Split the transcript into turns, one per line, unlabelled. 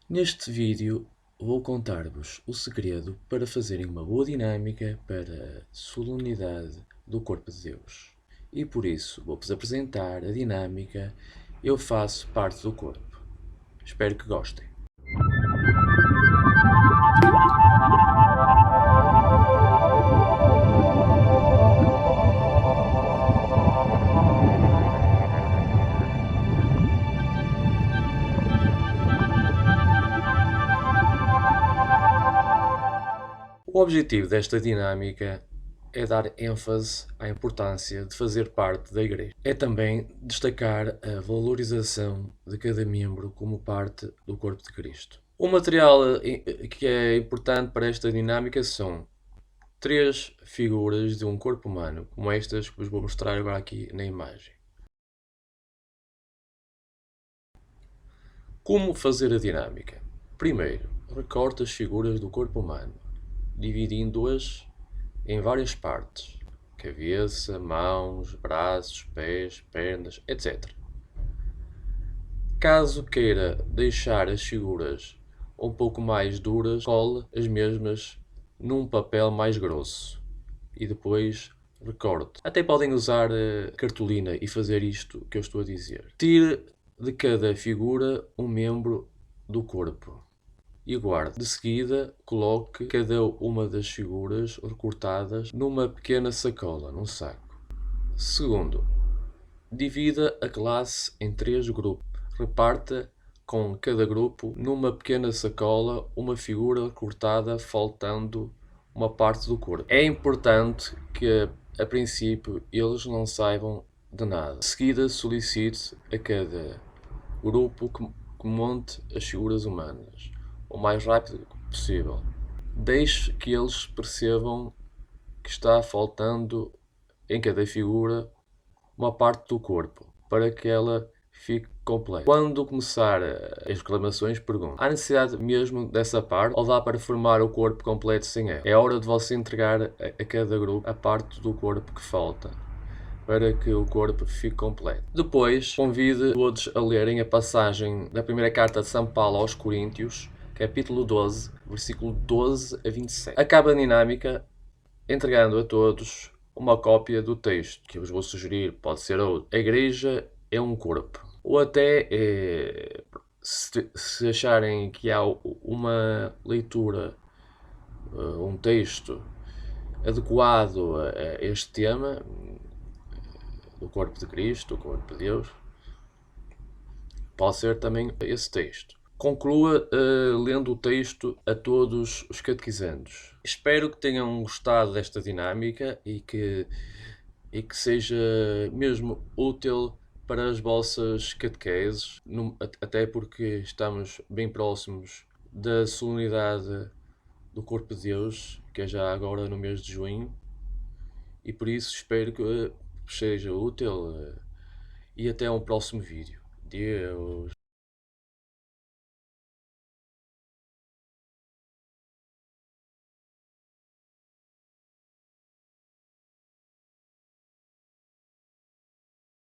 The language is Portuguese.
Neste vídeo vou contar-vos o segredo para fazerem uma boa dinâmica para a solenidade do Corpo de Deus. E por isso vou-vos apresentar a dinâmica Eu Faço Parte do Corpo. Espero que gostem. O objetivo desta dinâmica é dar ênfase à importância de fazer parte da Igreja. É também destacar a valorização de cada membro como parte do Corpo de Cristo. O material que é importante para esta dinâmica são 3 figuras de um corpo humano, como estas que vos vou mostrar agora aqui na imagem. Como fazer a dinâmica? Primeiro, recorte as figuras do corpo humano, dividindo-as em várias partes: cabeça, mãos, braços, pés, pernas, etc. Caso queira deixar as figuras um pouco mais duras, cole as mesmas num papel mais grosso e depois recorte. Até podem usar cartolina e fazer isto que eu estou a dizer. Tire de cada figura um membro do corpo e guarde. De seguida, coloque cada uma das figuras recortadas numa pequena sacola, num saco. Segundo, divida a classe em 3 grupos. Reparta com cada grupo numa pequena sacola uma figura recortada faltando uma parte do corpo. É importante que a princípio eles não saibam de nada. De seguida, solicite a cada grupo que monte as figuras humanas o mais rápido possível. Deixe que eles percebam que está faltando em cada figura uma parte do corpo para que ela fique completa. Quando começar as exclamações, pergunto: há necessidade mesmo dessa parte ou dá para formar o corpo completo sem ela? É hora de você entregar a cada grupo a parte do corpo que falta para que o corpo fique completo. Depois, convido todos a lerem a passagem da primeira carta de São Paulo aos Coríntios, capítulo 12, versículo 12 a 27. Acaba a dinâmica entregando a todos uma cópia do texto, que eu vos vou sugerir, pode ser outro. A Igreja é um corpo. Ou até, se acharem que há uma leitura, um texto adequado a este tema, do corpo de Cristo, do corpo de Deus, pode ser também esse texto. Conclua lendo o texto a todos os catequizandos. Espero que tenham gostado desta dinâmica e que seja mesmo útil para as vossas catequeses, até porque estamos bem próximos da solenidade do Corpo de Deus, que é já agora no mês de junho, e por isso espero que seja útil e até um próximo vídeo. Deus.